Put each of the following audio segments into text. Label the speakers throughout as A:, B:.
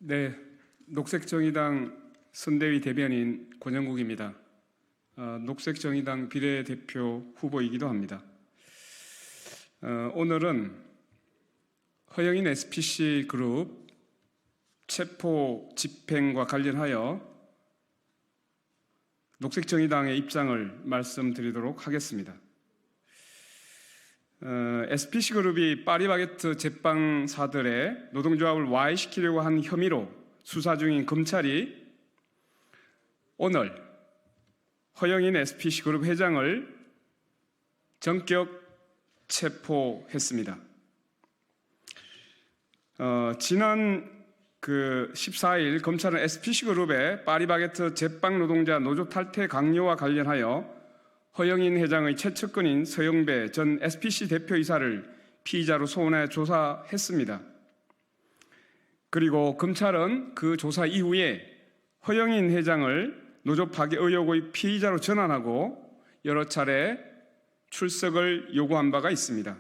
A: 네, 녹색정의당 선대위 대변인 권영국입니다. 녹색정의당 비례대표 후보이기도 합니다. 오늘은 허영인 SPC 그룹 체포 집행과 관련하여 녹색정의당의 입장을 말씀드리도록 하겠습니다. SPC 그룹이 파리바게뜨 제빵사들의 노동조합을 와해시키려고 한 혐의로 수사 중인 검찰이 오늘 허영인 SPC 그룹 회장을 전격 체포했습니다. 지난 14일 검찰은 SPC 그룹의 파리바게뜨 제빵 노동자 노조 탈퇴 강요와 관련하여 허영인 회장의 최측근인 서영배 전 SPC 대표이사를 피의자로 소환해 조사했습니다. 그리고 검찰은 그 조사 이후에 허영인 회장을 노조 파괴 의혹의 피의자로 전환하고 여러 차례 출석을 요구한 바가 있습니다.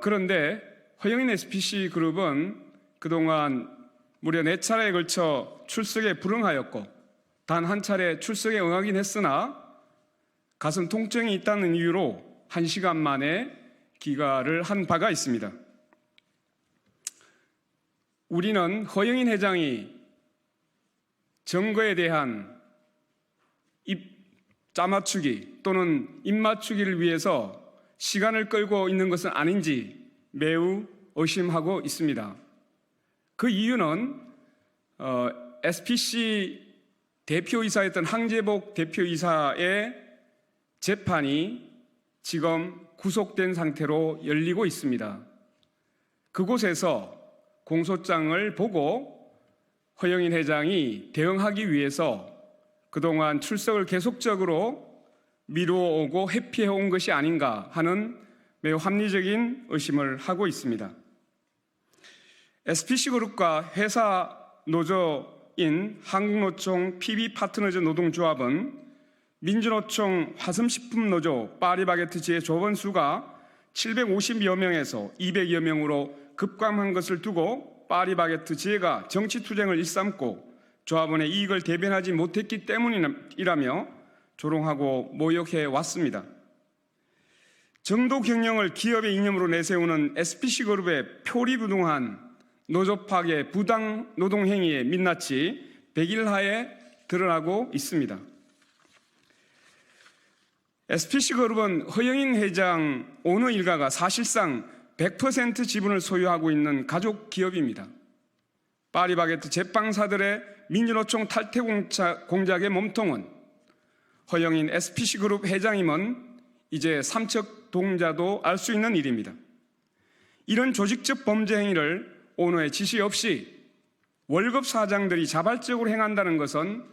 A: 그런데 허영인 SPC 그룹은 그동안 무려 4차례에 걸쳐 출석에 불응하였고 단 한 차례 출석에 응하긴 했으나 가슴 통증이 있다는 이유로 1시간 만에 귀가를 한 바가 있습니다. 우리는 허영인 회장이 증거에 대한 짜맞추기 또는 입맞추기를 위해서 시간을 끌고 있는 것은 아닌지 매우 의심하고 있습니다. 그 이유는 SPC 대표이사였던 항제복 대표이사의 재판이 지금 구속된 상태로 열리고 있습니다. 그곳에서 공소장을 보고 허영인 회장이 대응하기 위해서 그동안 출석을 계속적으로 미루어오고 회피해온 것이 아닌가 하는 매우 합리적인 의심을 하고 있습니다. SPC그룹과 회사 노조인 한국노총 PB파트너즈 노동조합은 민주노총 화성식품노조 파리바게뜨 지회 조원 수가 750여 명에서 200여 명으로 급감한 것을 두고 파리바게뜨 지회가 정치투쟁을 일삼고 조합원의 이익을 대변하지 못했기 때문이라며 조롱하고 모욕해 왔습니다. 정도 경영을 기업의 이념으로 내세우는 SPC그룹의 표리부동한 노조 파괴 부당 노동행위의 민낯이 백일하에 드러나고 있습니다. SPC그룹은 허영인 회장 오너 일가가 사실상 100% 지분을 소유하고 있는 가족 기업입니다. 파리바게뜨 제빵사들의 민주노총 탈퇴 공작의 몸통은 허영인 SPC그룹 회장임은 이제 삼척동자도 알 수 있는 일입니다. 이런 조직적 범죄 행위를 오너의 지시 없이 월급 사장들이 자발적으로 행한다는 것은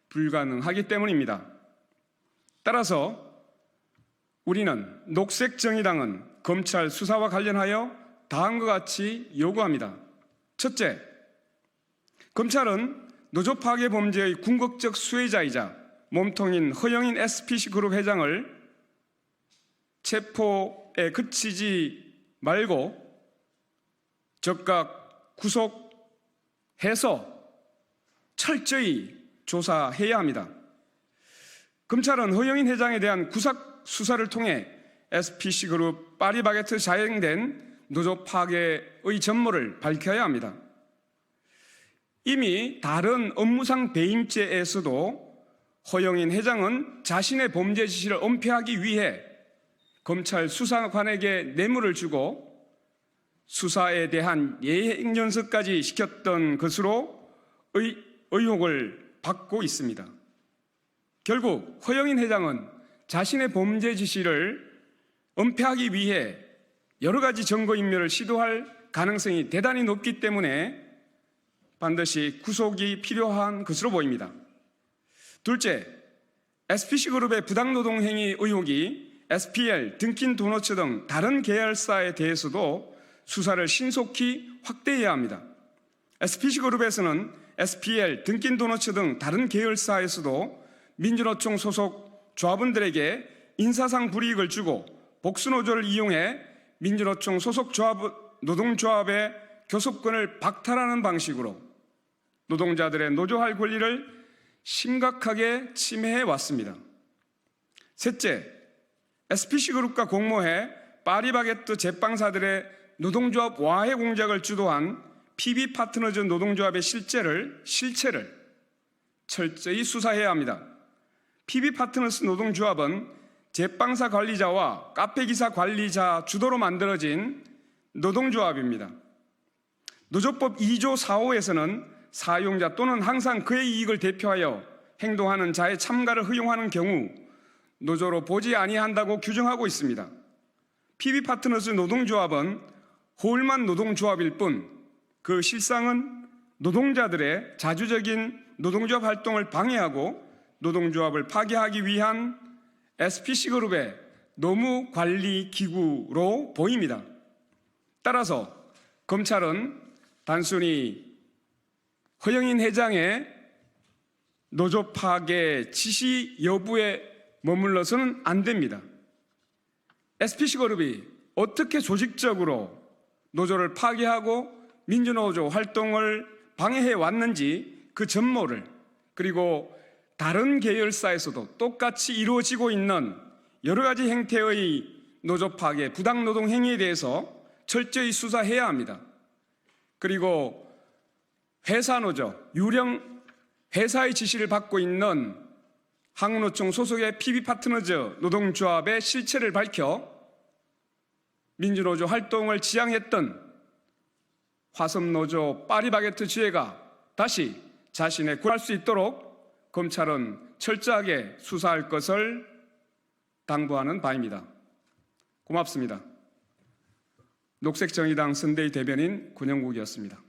A: 불가능하기 때문입니다. 따라서 우리는 녹색정의당은 검찰 수사와 관련하여 다음과 같이 요구합니다. 첫째, 검찰은 노조 파괴 범죄의 궁극적 수혜자이자 몸통인 허영인 SPC 그룹 회장을 체포에 그치지 말고 즉각 구속해서 철저히 조사해야 합니다. 검찰은 허영인 회장에 대한 구속 수사를 통해 SPC그룹 파리바게뜨 자행된 노조 파괴의 전모를 밝혀야 합니다. 이미 다른 업무상 배임죄에서도 허영인 회장은 자신의 범죄 지시를 은폐하기 위해 검찰 수사관에게 뇌물을 주고 수사에 대한 예행연습까지 시켰던 것으로 의혹을 받고 있습니다. 결국 허영인 회장은 자신의 범죄 지시를 은폐하기 위해 여러 가지 증거인멸을 시도할 가능성이 대단히 높기 때문에 반드시 구속이 필요한 것으로 보입니다. 둘째, SPC그룹의 부당노동 행위 의혹이 SPL, 든킨도너츠 등 다른 계열사에 대해서도 수사를 신속히 확대해야 합니다. SPC그룹에서는 SPL, 든킨도너츠 등 다른 계열사에서도 민주노총 소속 조합원들에게 인사상 불이익을 주고 복수노조를 이용해 민주노총 소속 노동조합의 교섭권을 박탈하는 방식으로 노동자들의 노조할 권리를 심각하게 침해해 왔습니다. 셋째, SPC그룹과 공모해 파리바게뜨 제빵사들의 노동조합 와해 공작을 주도한 PB파트너즈 노동조합의 실체를 철저히 수사해야 합니다. PB파트너스 노동조합은 제빵사 관리자와 카페기사 관리자 주도로 만들어진 노동조합입니다. 노조법 2조 4호에서는 사용자 또는 항상 그의 이익을 대표하여 행동하는 자의 참가를 허용하는 경우 노조로 보지 아니한다고 규정하고 있습니다. PB파트너스 노동조합은 홀만 노동조합일 뿐 그 실상은 노동자들의 자주적인 노동조합 활동을 방해하고 노동조합을 파괴하기 위한 SPC그룹의 노무관리기구로 보입니다. 따라서 검찰은 단순히 허영인 회장의 노조 파괴 지시 여부에 머물러서는 안 됩니다. SPC그룹이 어떻게 조직적으로 노조를 파괴하고 민주노조 활동을 방해해 왔는지 그 전모를, 그리고 다른 계열사에서도 똑같이 이루어지고 있는 여러 가지 형태의 노조 파괴, 부당노동 행위에 대해서 철저히 수사해야 합니다. 그리고 회사노조, 유령 회사의 지시를 받고 있는 한국노총 소속의 PB파트너즈 노동조합의 실체를 밝혀 민주노조 활동을 지향했던 화성노조 파리바게뜨 지회가 다시 자신의 구할 수 있도록 검찰은 철저하게 수사할 것을 당부하는 바입니다. 고맙습니다. 녹색정의당 선대위 대변인 권영국이었습니다.